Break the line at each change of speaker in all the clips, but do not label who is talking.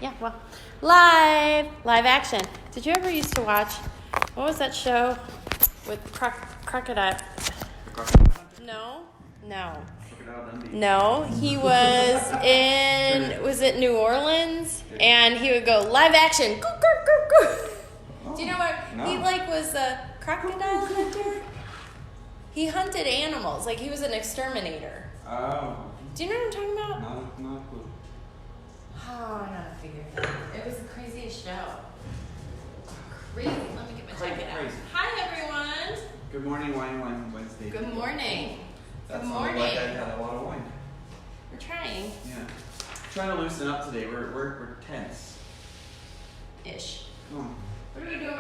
Yeah, well, live action. Did you ever used to watch, what was that show with Crocodile? No. No, he was was it New Orleans? And he would go, live action. Do you know what?
No.
He was a crocodile hunter. He hunted animals, he was an exterminator.
Oh.
Do you know what I'm talking about?
Not a clue.
Oh, I gotta figure it out. It was the craziest show. Crazy. Let me get my jacket out.
Crazy.
Hi, everyone.
Good morning, Wine Wednesday.
Good morning.
That
Good
sounded
morning.
like I had a lot of wine.
We're trying.
Yeah. Trying to loosen up today. We're tense.
Ish.
Come on.
What are you doing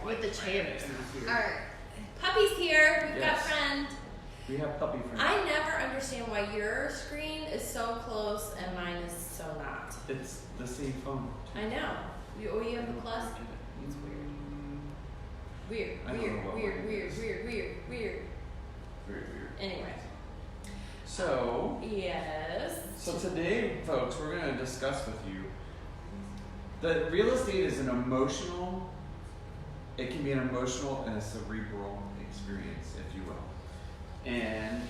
with the chairs? Our puppy's here. We've got
Yes.
friend.
We have puppy friends.
I never understand why your screen is so close and mine is so not.
It's the same phone.
I know. You have the plus? It's weird.
I don't know what mine is.
Weird.
Very weird.
Anyway.
So
Yes.
today, folks, we're going to discuss with you that real estate is an emotional, it can be an emotional and a cerebral experience, if you will. And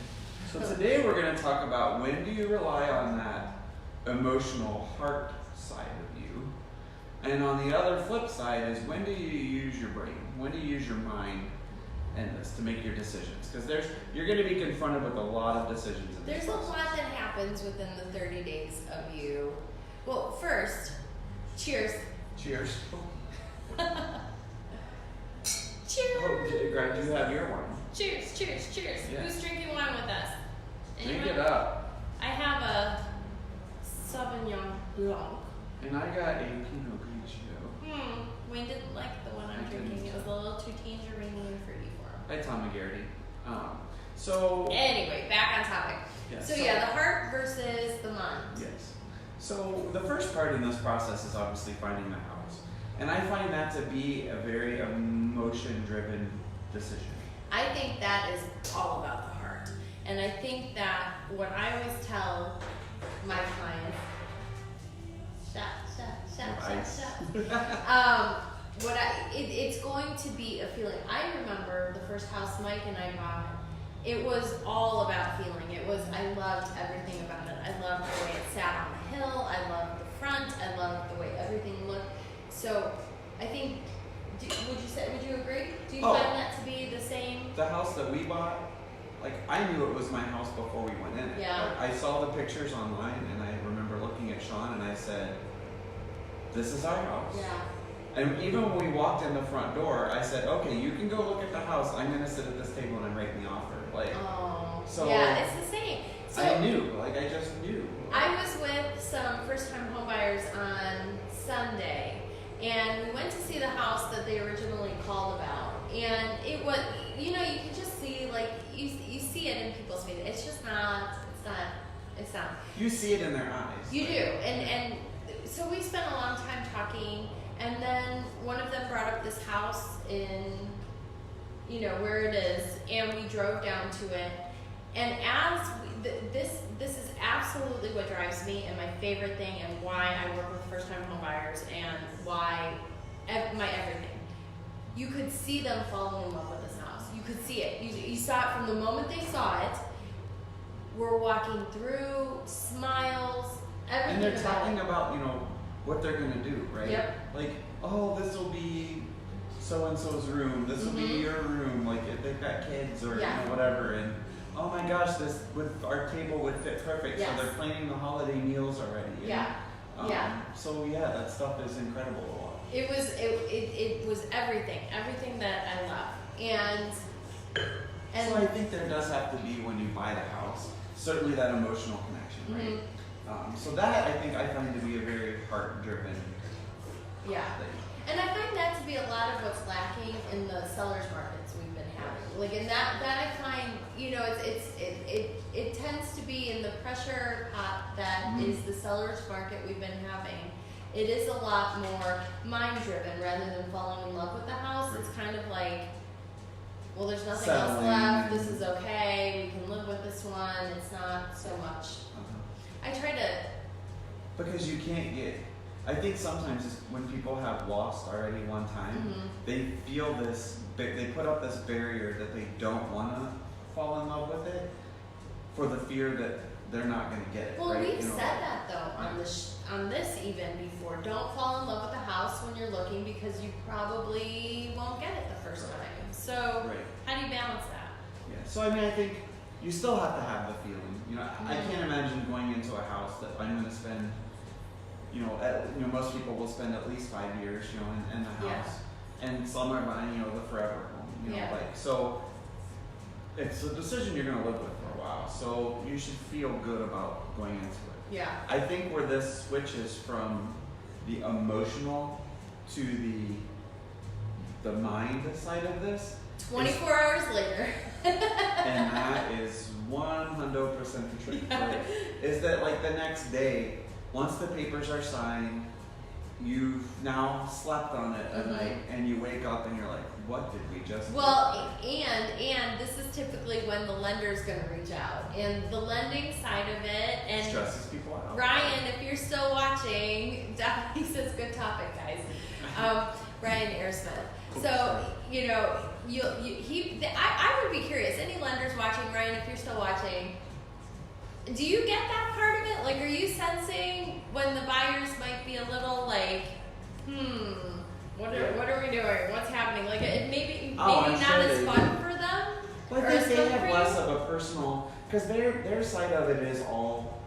so today we're going to talk about when do you rely on that emotional heart side of you, and on the other flip side is when do you use your brain, when do you use your mind and this to make your decisions, because you're going to be confronted with a lot of decisions in this
There's a
process.
lot that happens within the 30 days of you. Well, first, cheers.
Cheers.
Cheers.
Greg, you have your wine.
Cheers.
Yeah.
Who's drinking wine with us?
Drink
Anyone?
it up.
I have a Sauvignon Blanc.
And I got a Pinot Grigio.
Wayne didn't like the one I'm
I
drinking.
didn't.
It was a little too tangerine and fruity for him.
By Tom McGarity. So
Anyway, back on topic.
Yeah,
So
so-
yeah, the heart versus the mind.
yes. So the first part in this process is obviously finding the house, and I find that to be a very emotion-driven decision.
I think that is all about the heart. And I think that what I always tell my clients,
Nice.
it's going to be a feeling. I remember the first house Mike and I bought, it was all about feeling. I loved everything about it. I loved the way it sat on the hill. I loved the front. I loved the way everything looked. So I think, would you agree? Do you find that to be the same?
The house that we bought, I knew it was my house before we went in it.
Yeah.
I saw the pictures online, and I remember looking at Sean, and I said, "This is our house."
Yeah.
And even when we walked in the front door, I said, "Okay, you can go look at the house. I'm going to sit at this table and I'm writing the offer."
Oh.
So
yeah, it's the same. So
I knew, I just knew.
I was with some first-time homebuyers on Sunday, and we went to see the house that they originally called about. And it was, you can just see, you see it in people's faces. It's just not.
You see it in their eyes.
You do, and so we spent a long time talking, and then one of them brought up this house in, where it is, and we drove down to it. And this is absolutely what drives me and my favorite thing, and why I work with first-time home buyers, and why my everything. You could see them falling in love with this house. You could see it. You saw it from the moment they saw it. We're walking through, smiles, everything.
And they're talking about, what they're going to do, right?
Yep.
This will be so-and-so's room. This will be your room. If they've got kids or whatever. And oh my gosh, our table would fit perfect.
Yes.
So they're planning the holiday meals already.
Yeah.
So that stuff is incredible.
It was everything that I love. And
so I think there does have to be, when you buy the house, certainly that emotional connection, right? So that I find to be a very heart-driven thing.
And I find that to be a lot of what's lacking in the sellers markets we've been having. And that I find, it tends to be in the pressure pot that is the sellers market we've been having. It is a lot more mind-driven rather than falling in love with the house. It's kind of well, there's nothing else left. This is okay. We can live with this one. It's not so much. I try to
because you can't get, I think sometimes it's when people have lost already one time, they feel this, they put up this barrier that they don't want to fall in love with it for the fear that they're not going to get it.
Well,
right?
we've said that though on this even before. Don't fall in love with the house when you're looking because you probably won't get it the first time. So how do you balance that?
Yeah. So I mean, I think you still have to have the feeling. You know, I can't imagine going into a house that I'm going to spend. Most people will spend at least 5 years, in the house, and some are buying, the forever home. So it's a decision you're going to live with for a while. So you should feel good about going into it.
Yeah.
I think where this switches from the emotional to the mind side of this.
24 hours later.
And that is 100% the truth. Right? Is that like the next day, once the papers are signed, you've now slept on it at night, and you wake up and you're like, what did we just do?
Well, and this is typically when the lender's going to reach out, and the lending side of it, and
stresses people out.
Ryan, if you're still watching, definitely says good topic, guys. Ryan Ayersmith. So I would be curious. Any lenders watching, Ryan, if you're still watching, do you get that part of it? Like, are you sensing when the buyers might be a little like, what are we doing? What's happening? Like, it maybe not as fun for them.
Well, I think they have less of a personal, because their side of it is all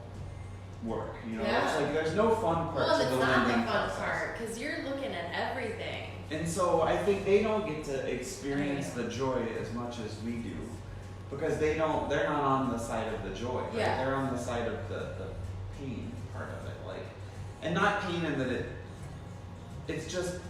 work. It's like there's no fun part
Well,
to
it's
the
not
lending
the fun
process.
part because you're looking at everything.
And so I think they don't get to experience the joy as much as we do, because they're not on the side of the joy. Right?
Yeah.
They're on the side of the pain part of it, and not pain in that it's just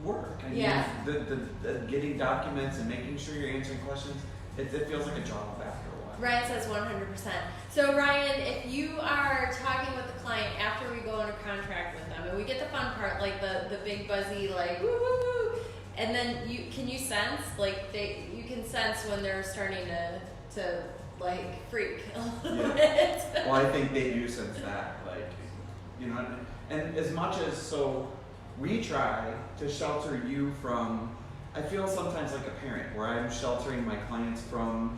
work. I mean, the getting documents and making sure you're answering questions, it feels like a job after a while.
Ryan says 100%. So Ryan, if you are talking with the client after we go under contract with them, and we get the fun part, like the big buzzy, like woo woo woo, and then can you sense you can sense when they're starting to like freak a little bit.
Well, I think they do sense that, and as much as we try to shelter you from. I feel sometimes like a parent where I'm sheltering my clients from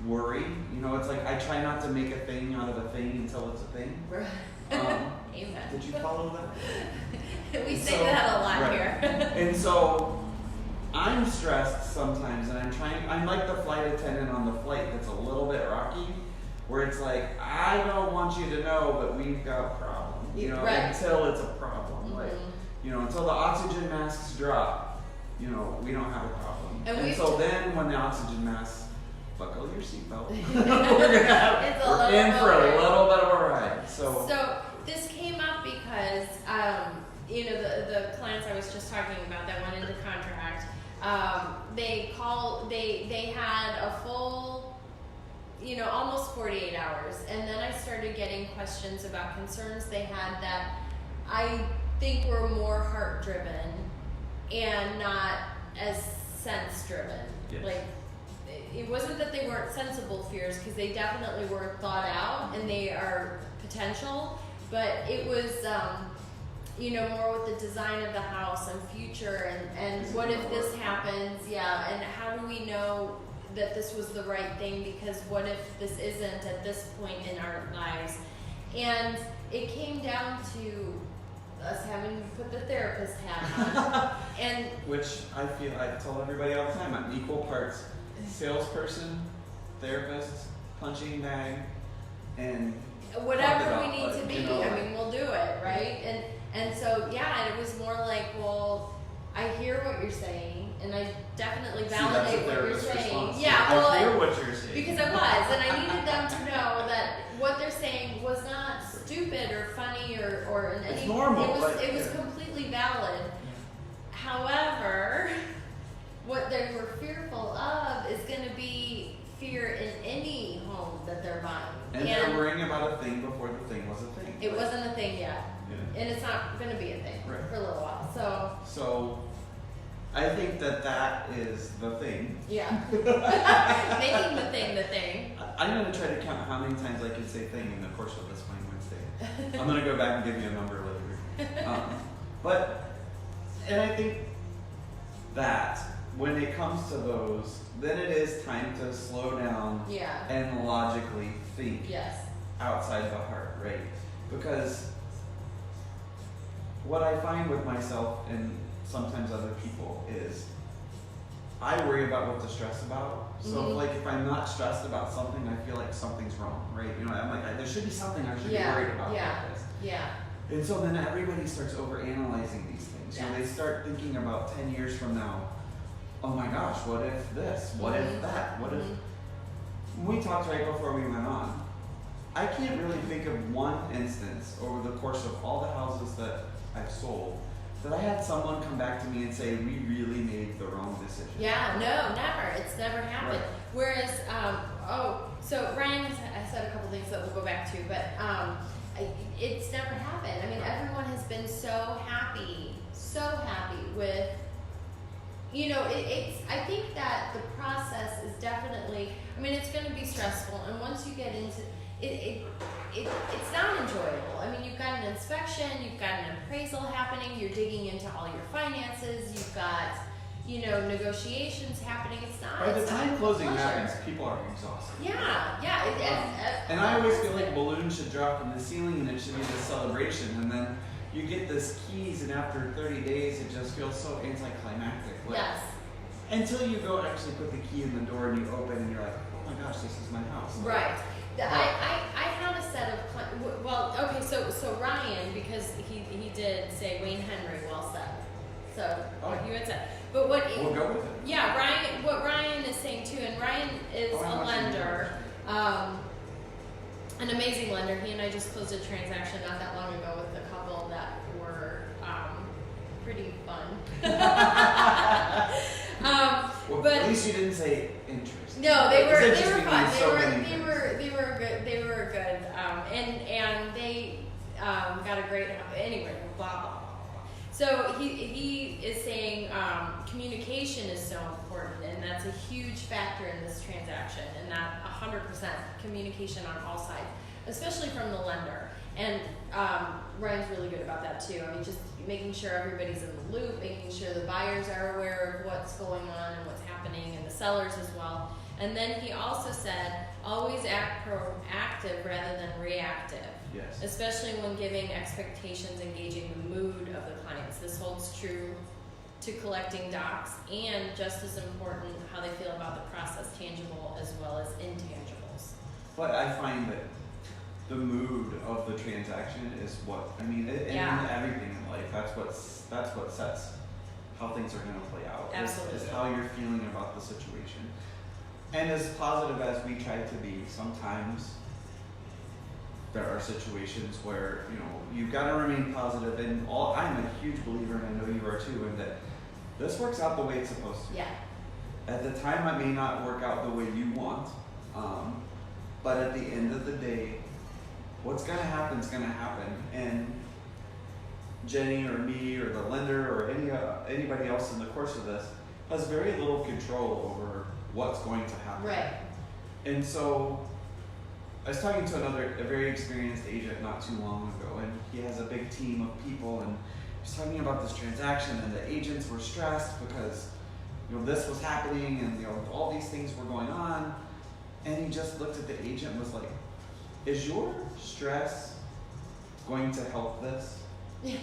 worry. It's like I try not to make a thing out of a thing until it's a thing.
Amen.
Did you follow that?
We say that a lot here.
And so I'm stressed sometimes, and I'm like the flight attendant on the flight that's a little bit rocky, where it's like, I don't want you to know, but we've got a problem, until it's a problem. Until the oxygen masks drop, we don't have a problem. And so then when the oxygen masks, buckle your seatbelt. We're in for a little bit of a ride. So
this came up because, the clients I was just talking about that went into contract, they had a full, almost 48 hours. And then I started getting questions about concerns they had that I think were more heart driven and not as sense driven.
Yes.
It wasn't that they weren't sensible fears, because they definitely were thought out and they are potential, but it was more with the design of the house and future and what if this happens, and how do we know that this was the right thing, because what if this isn't at this point in our lives. And it came down to us having to put the therapist hat on. And
which I tell everybody all the time, I'm equal parts salesperson, therapist, punching bag, and
whatever we need to be. We'll do it, right? And so it was more like, well, I hear what you're saying, and I definitely validate what you're saying.
I hear what you're saying.
Because I was, and I needed them to know that what they're saying was not stupid or funny or in any.
It's normal.
It was completely valid. However, what they were fearful of is going to be fear in any home that they're buying.
And they're worrying about a thing before the thing was a thing.
It wasn't a thing yet.
Yeah.
And it's not going to be a thing for a little while.
So I think that is the thing.
Yeah. Making the thing.
I'm going to try to count how many times I can say thing in the course of this Wine Wednesday. I'm going to go back and give you a number later. But, and I think that when it comes to those, then it is time to slow down
Yeah.
and logically think
Yes.
outside the heart, right? Because what I find with myself and sometimes other people is I worry about what to stress about. So
Mhm.
like if I'm not stressed about something, I feel like something's wrong, right? You know, I'm like, there should be something I should be worried about
Yeah.
like this.
Yeah.
And so then everybody starts overanalyzing these things. You know,
Yeah.
they start thinking about 10 years from now, oh my gosh, what if this? What
Mhm.
if that? What if...
Mhm.
When we talked right before we went on, I can't really think of one instance over the course of all the houses that I've sold that I had someone come back to me and say, we really made the wrong decision.
Yeah, no, never. It's never happened.
Right.
Whereas, so Ryan has said a couple things that we'll go back to, but it's never happened. I mean, everyone has been so happy with, you know, I think that the process is definitely, I mean, it's going to be stressful, and once you get into it's not enjoyable. I mean, you've got an inspection, you've got an appraisal happening, you're digging into all your finances, you've got, you know, negotiations happening. It's not.
By the
it's
time
not
closing
pleasure.
happens, people are exhausted.
Yeah.
And I always feel like balloons should drop from the ceiling and it should be this celebration, and then you get this keys, and after 30 days, it just feels so anticlimactic. Like,
Yes.
until you go actually put the key in the door and you open and you're like, oh my gosh, this is my house.
Right. I had a set of well, okay, so Ryan, because he did say Wayne Henry, well said. So he would say, but what?
We'll go with it.
Yeah, Ryan. What Ryan is saying too, and Ryan is a lender, an amazing lender. He and I just closed a transaction not that long ago with a couple that were pretty fun.
Well,
but
at least you didn't say interest.
no, they were
Because
fun.
means so many
They
things.
were good. They were good. And they got a great anyway. Blah blah blah blah. So he is saying communication is so important, and that's a huge factor in this transaction, and that 100% communication on all sides, especially from the lender. And Ryan's really good about that too. I mean, just making sure everybody's in the loop, making sure the buyers are aware of what's going on and what's happening, and the sellers as well. And then he also said, always act proactive rather than reactive.
Yes.
Especially when giving expectations, engaging the mood of the clients. This holds true to collecting docs, and just as important, how they feel about the process, tangible as well as intangibles.
But I find that the mood of the transaction is what, I mean, in everything in life, that's what sets how things are going to play out.
Absolutely.
Is how you're feeling about the situation. And as positive as we try to be, sometimes there are situations where, you know, you've got to remain positive, and I'm a huge believer, and I know you are too, in that this works out the way it's supposed to.
Yeah.
At the time, it may not work out the way you want, but at the end of the day, what's going to happen is going to happen. And Jenny or me or the lender or anybody else in the course of this has very little control over what's going to happen.
Right.
And so I was talking to a very experienced agent not too long ago, and he has a big team of people, and he was talking about this transaction, and the agents were stressed because, you know, this was happening, and, you know, all these things were going on. And he just looked at the agent and was like, is your stress going to help this?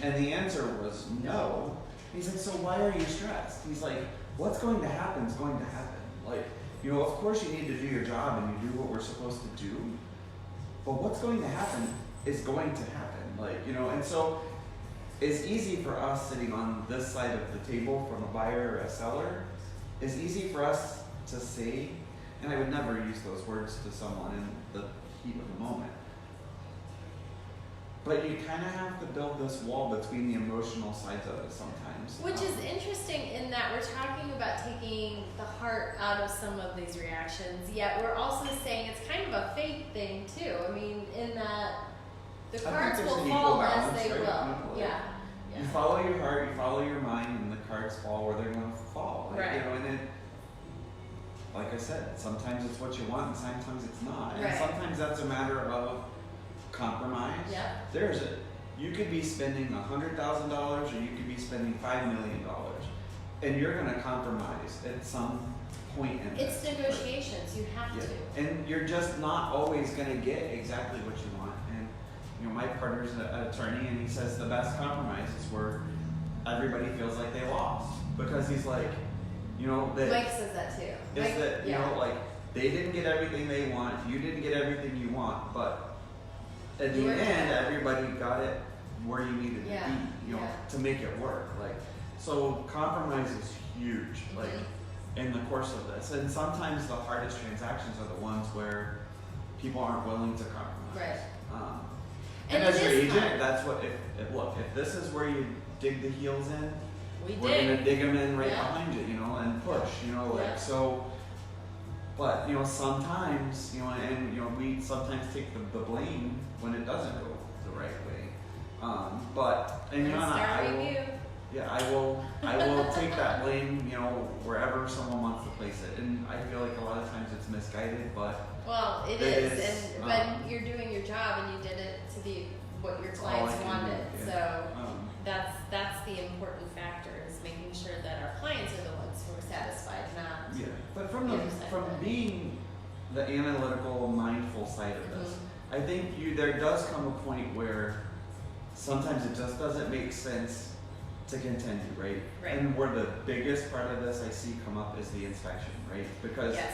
And the answer was no. He's like, so why are you stressed? He's like, what's going to happen is going to happen. Like, you know, of course you need to do your job and you do what we're supposed to do, but what's going to happen is going to happen. Like, you know, and so it's easy for us sitting on this side of the table from a buyer or a seller, it's easy for us to say, and I would never use those words to someone in the heat of the moment, but you kind of have to build this wall between the emotional sides of it sometimes.
Which is interesting in that we're talking about taking the heart out of some of these reactions, yet we're also saying it's kind of a faith thing too. I mean, in that the cards
there's
will
an equal
fall as
balance,
they
right?
will.
You know,
Yeah.
You follow your heart, you follow your mind, and the cards fall where they're going to fall. Like,
Right.
you know, and then, like I said, sometimes it's what you want, and sometimes it's not. And
Right.
sometimes that's a matter of compromise.
Yeah.
you could be spending $100,000 or you could be spending $5 million, and you're going to compromise at some point in
It's
this.
negotiations. You have
Yeah.
to.
And you're just not always going to get exactly what you want. And my partner's an attorney, and he says the best compromise is where everybody feels like they lost, because he's like, that
Mike says that too.
is
Mike,
that like they didn't get everything they want, you didn't get everything you want, but at the
You were-
end, everybody got it where you needed
Yeah,
to be,
yeah.
to make it work. Like, so compromise is huge, like
Mhm.
in the course of this. And sometimes the hardest transactions are the ones where people aren't willing to compromise.
Right.
And
And
as
it
your
is
agent,
hard.
that's what, if this is where you dig the heels in,
We
we're
did.
gonna dig them in right
Yeah.
behind you, and push,
Yeah.
so. But sometimes, we sometimes take the blame when it doesn't go the right way. But and
And start
I will,
review.
yeah, I will take that blame, wherever someone wants to place it. And I feel like a lot of times it's misguided, but
Well, it
It
is,
is,
but you're doing your job, and you did it to the what your
all I
clients
can do,
wanted.
yeah.
So
um,
that's the important factor, is making sure that our clients are the ones who are satisfied, not.
yeah. But from
The other side
from
of it.
being the analytical, mindful side of this,
Mhm.
I think there does come a point where sometimes it just doesn't make sense to continue, right?
Right.
And where the biggest part of this I see come up is the inspection, right? Because
Yes.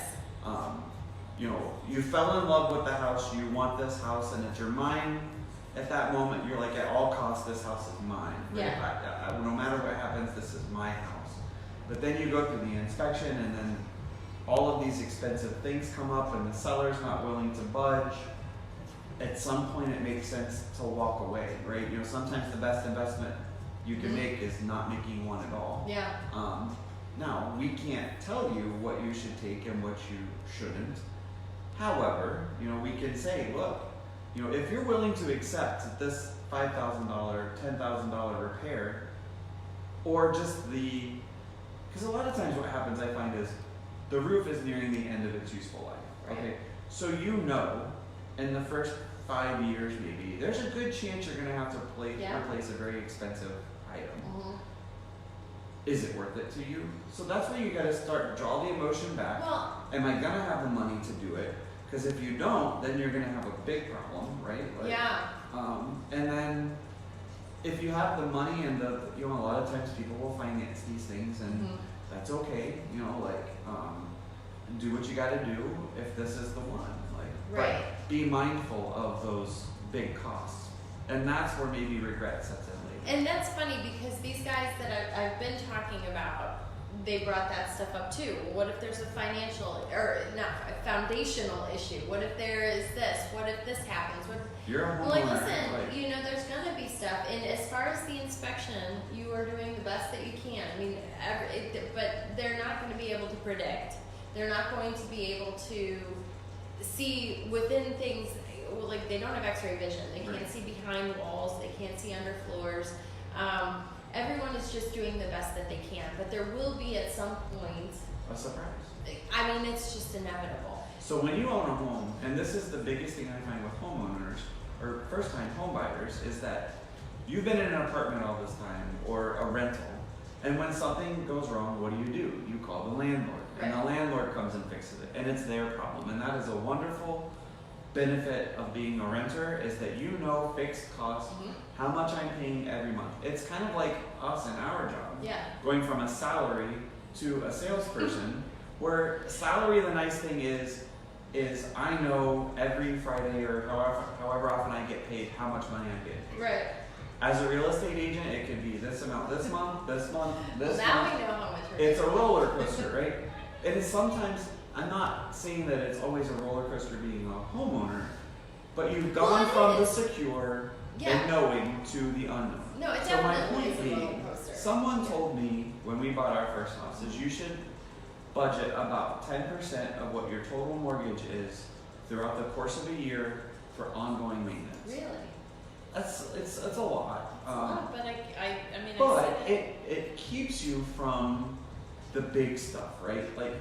you fell in love with the house, you want this house, and it's your mine. At that moment, you're like, at all costs, this house is mine. Right?
Yeah.
No matter what happens, this is my house. But then you go through the inspection, and then all of these expensive things come up, and the seller's not willing to budge. At some point, it makes sense to walk away, right? Sometimes the best investment you can
Mhm.
make is not making one at all.
Yeah.
Now, we can't tell you what you should take and what you shouldn't. However, we can say, look, if you're willing to accept this $5,000, $10,000 repair, or just because a lot of times what happens, I find, is the roof is nearing the end of its useful life.
Right.
Okay, so in the first 5 years, maybe there's a good chance you're going to have to
Yeah.
replace a very expensive item.
Mhm.
Is it worth it to you? So that's where you got to draw the emotion back.
Well,
Am I gonna have the money to do it? Because if you don't, then you're gonna have a big problem, right?
yeah.
And then if you have the money and a lot of times people will finance these things, and
Mhm.
that's okay. Do what you got to do if this is the one.
Right.
But be mindful of those big costs, and that's where maybe regret sets in later.
And that's funny, because these guys that I've been talking about, they brought that stuff up too. What if there's a financial, or not, a foundational issue? What if there is this? What if this happens?
You're a
I'm like,
homeowner,
listen, there's gonna be stuff. And as far as the inspection, you are doing the best that you can. I mean, but they're not gonna be able to predict. They're not going to be able to see within things. Like, they don't have X-ray vision. They can't
Right.
see behind walls. They can't see under floors. Everyone is just doing the best that they can. But there will be at some point.
a surprise.
I mean, it's just inevitable.
So when you own a home, and this is the biggest thing I find with homeowners or first-time home buyers, is that you've been in an apartment all this time or a rental, and when something goes wrong, what do? You call the landlord, and the
Right.
landlord comes and fixes it, and it's their problem. And that is a wonderful benefit of being a renter, is that fixed costs,
Mhm.
how much I'm paying every month. It's kind of like us in our job,
Yeah.
going from a salary to a salesperson, where salary, the nice thing is I know every Friday or however often I get paid, how much money I'm getting paid.
Right.
As a real estate agent, it could be this amount this month, this month,
Well,
this
now
month.
we know how much we're
It's a
getting.
roller coaster, right? It is sometimes, I'm not saying that it's always a roller coaster being a homeowner, but you've
Well,
gone
it
from the
is.
secure
Yeah.
and knowing to the unknown.
No, it
So my
definitely
point
is a
being,
roller coaster.
someone told me when we bought our first house is you should budget about 10% of what your total mortgage is throughout the course of a year for ongoing maintenance.
Really?
It's a lot.
It's a lot, but I mean, I
But
see
it keeps you from the big stuff, right? Like,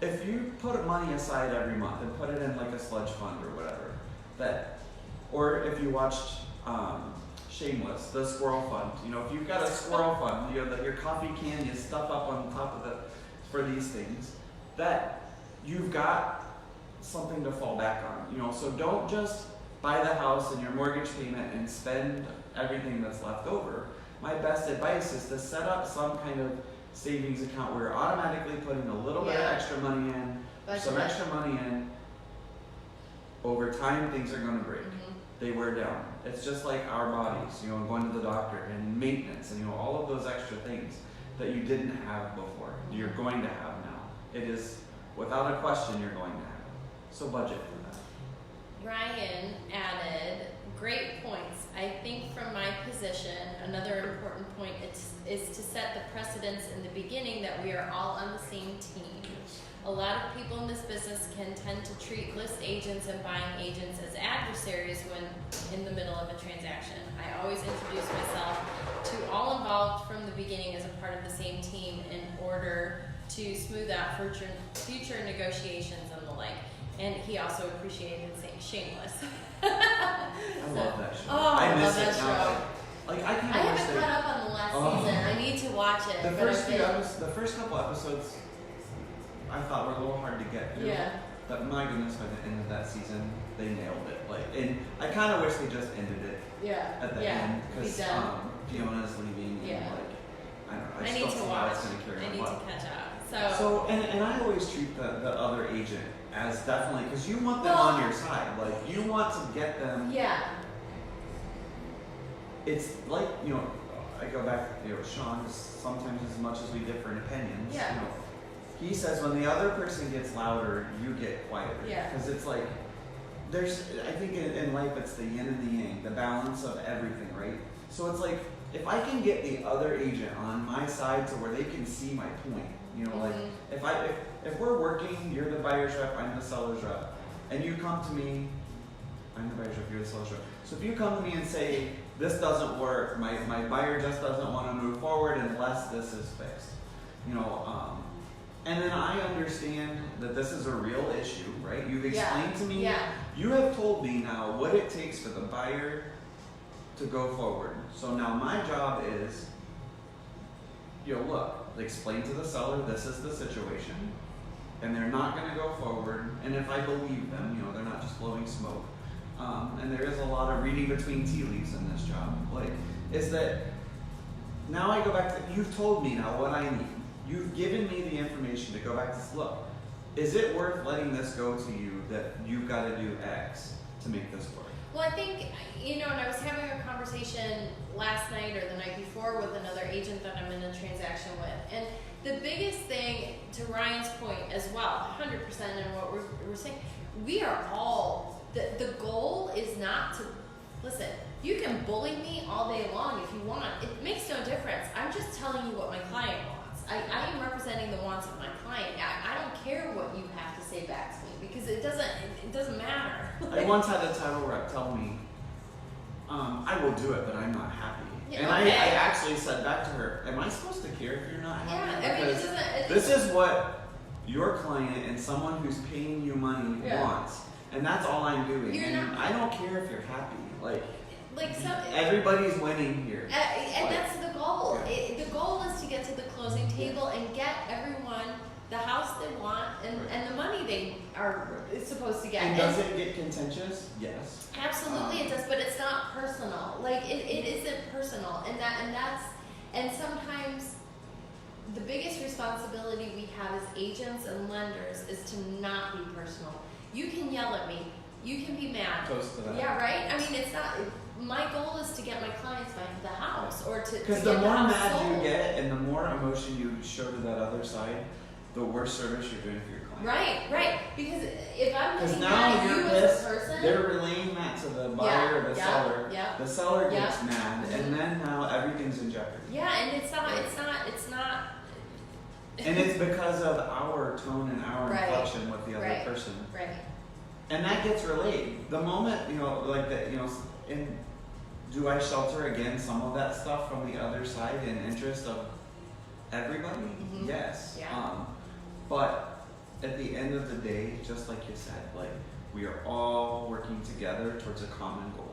if you put money aside every month and put it in like a sludge fund or whatever, or if you watched shameless, the squirrel fund. You know, if you've got a squirrel fund, you know, your coffee can you stuff up on top of it for these things, that you've got something to fall back on. You know, so don't just buy the house and your mortgage payment and spend everything that's left over. My best advice is to set up some kind of savings account where you're automatically putting a little bit of extra money in, some extra money in. Over time, things are going to break. They wear down. It's just like our bodies, you know, going to the doctor and maintenance and, you know, all of those extra things that you didn't have before, you're going to have now. It is, without a question, you're going to have. So budget for that.
Ryan added great points. I think from my position, another important point is to set the precedence in the beginning that we are all on the same team. A lot of people in this business can tend to treat list agents and buying agents as adversaries when in the middle of a transaction. I always introduce myself to all involved from the beginning as a part of the same team in order to smooth out future negotiations and the like. And he also appreciated saying shameless.
I love that show.
Oh,
I miss
love that
it now.
show.
Like I can't
I
watch
haven't caught up on the last season. I need to watch it.
The first couple episodes I thought were a little hard to get through.
Yeah.
But my goodness, by the end of that season, they nailed it. Like, and I kind of wish they just ended it at the end because Fiona's leaving.
Yeah.
And like, I don't know.
I
just
need
don't
to
see how
watch.
it's gonna carry
I
on.
need
But-
to catch up.
So and I always treat the other agent as definitely, because you want them on your side. Like you want to get them.
Yeah.
It's like, you know, I go back, you know, Sean, sometimes as much as we differ in opinions,
Yeah.
you know, he says when the other person gets louder, you get quieter.
Yeah.
Because it's like, I think in life it's the yin and the yang, the balance of everything, right? So it's like, if I can get the other agent on my side to where they can see my point, you know, like, if we're working, you're the buyer's rep, I'm the seller's rep, and you come to me, I'm the buyer's rep, you're the seller's rep. So if you come to me and say, this doesn't work, my buyer just doesn't want to move forward unless this is fixed, you know, and then I understand that this is a real issue, right? You've explained to me, you have told me now what it takes for the buyer to go forward. So now my job is, you know, look, explain to the seller this is the situation, and they're not going to go forward, and if I believe them, you know, they're not just blowing smoke. And there is a lot of reading between tea leaves in this job. Like, is that now I go back to, you've told me now what I need. You've given me the information to go back to, look, is it worth letting this go to you that you've got to do X to make this work?
Well, I think, you know, and I was having a conversation last night or the night before with another agent that I'm in a transaction with. And the biggest thing, to Ryan's point as well, 100% in what we're saying, we are all, the goal is not to, listen, you can bully me all day long if you want. It makes no difference. I'm just telling you what my client wants. I am representing the wants of my client. I don't care what you have to say back to me because it doesn't matter.
I once had a title rep tell me, I will do it, but I'm not happy.
Yeah,
and
okay.
I actually said back to her, am I supposed to care if you're not happy?
Yeah, I mean, it
Because
doesn't.
this is what your client and someone who's paying you money wants. And that's all I'm doing.
You're
and
not-
I don't care if you're happy.
Like some.
Everybody's winning here.
And
Like,
that's the goal.
Yeah.
The goal is to get to the closing table and get everyone the house they want and the money they are supposed to get.
And does it get contentious? Yes.
Absolutely it does, but it's not personal. Like it isn't personal, and sometimes the biggest responsibility we have as agents and lenders is to not be personal. You can yell at me, you can be mad.
Toast to that.
Yeah, right. I mean, it's not. My goal is to get my clients back to the house or to
Because
get
the
the
more
house
mad
sold.
you get and the more emotion you show to that other side, the worse service you're doing for your client.
Right. Because if I'm
Because
getting
now
mad at you
you're
as
pissed,
a person,
they're relaying that to the buyer or the seller.
Yeah.
The seller gets
Yeah.
mad, and then now everything's in jeopardy.
Yeah, and it's not.
And it's because of our tone and our
Right.
inflection with the other
Right.
person.
Right.
And that gets relayed. The moment, you know, like that, you know, in do I shelter again some of that stuff from the other side in interest of everybody?
Mhm.
Yes.
Yeah.
But at the end of the day, just like you said, like we are all working together towards a common goal.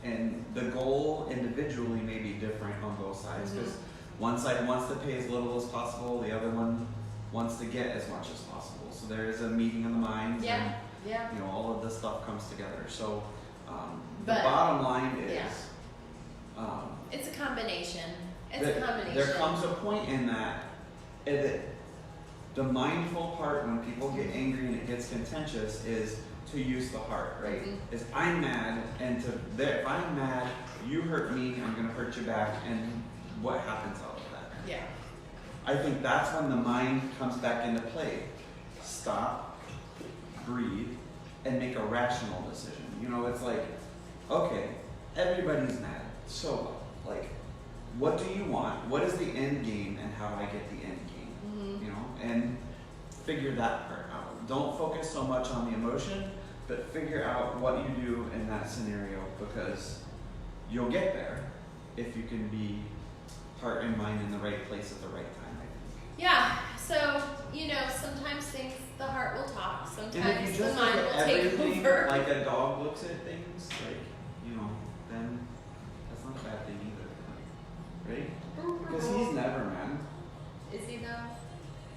And the goal individually may be different on both sides because one side wants to pay as little as possible, the other one wants to get as much as possible. So there is a meeting of the minds,
Yeah, yeah.
and all of this stuff comes together. So the
But-
bottom line is,
yeah. It's a combination. It's a combination.
there comes a point in that, the mindful part when people get angry and it gets contentious is to use the heart, right? Is I'm mad, and if I'm mad, you hurt me, I'm gonna hurt you back, and what happens out of that?
Yeah.
I think that's when the mind comes back into play. Stop, breathe, and make a rational decision. You know, it's like, okay, everybody's mad, so what? Like, what do you want? What is the end game, and how do I get the end game? You know, and figure that part out. Don't focus so much on the emotion, but figure out what you do in that scenario, because you'll get there if you can be heart and mind in the right place at the right time, I think.
Yeah, so, sometimes the heart will talk,
And if you
sometimes the
just look
mind
at
will take
everything
over.
like a dog looks at things, then that's not a bad thing either, right? Because he's never mad.
Is he though?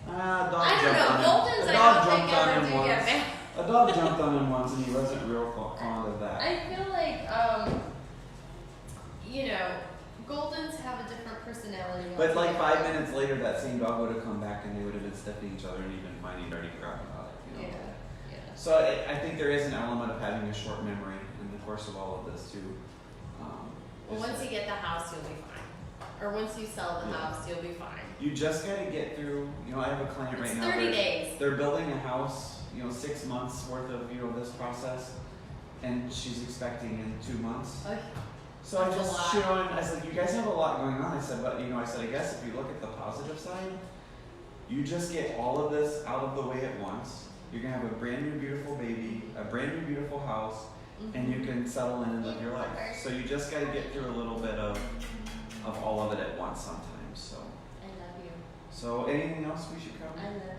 Dog
I don't
jumped
know,
on him.
Goldens
A
I
dog
don't
jumped
think
on
ever
him
do
once.
get mad.
A dog jumped on him once, and he wasn't real fond of that.
I feel like, Goldens have a different personality.
But like 5 minutes later, that same dog would have come back, and they would have been sniffing each other, and even Miney already forgotten about it. You know?
Yeah.
So I think there is an element of having a short memory in the course of all of this too.
Well, once you get the house, you'll be fine. Or once you sell the house, you'll be fine.
You just got to get through. I have a client right
It's
now.
30 days.
They're building a house. 6 months worth of this process, and she's expecting in 2 months. So
That's
I
a
just,
lot.
and I said, you guys have a lot going on. I said, but I guess if you look at the positive side, you just get all of this out of the way at once. You're gonna have a brand new beautiful baby, a brand new beautiful house, and you can settle in and live your life. So you just got to get through a little bit of all of it at once sometimes. So.
I love you.
So anything else we should cover?
I love you.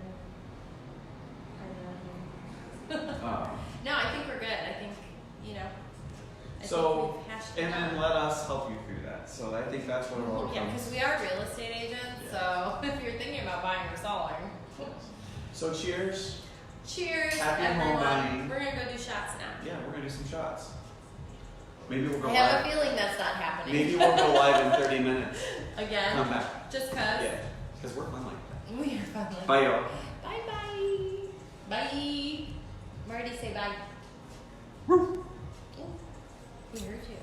No, I think we're good. I think,
So,
think we've hashed it
and then
out.
let us help you through that. So I think that's what it all
Yeah,
comes.
because we are real estate agents, so if you're thinking about buying or selling.
So cheers.
Cheers,
Happy home
everyone.
buying.
We're gonna go do shots now.
Yeah, we're gonna do some shots. Maybe we'll go
I have
live.
a feeling that's not happening.
Maybe we'll go live in 30 minutes.
Again,
Come back.
just cause.
Yeah, because we're fun like that.
We are fun. Like
Bye, y'all.
Bye bye. Bye. Marty, say bye.
Woo.
Oh, he heard you.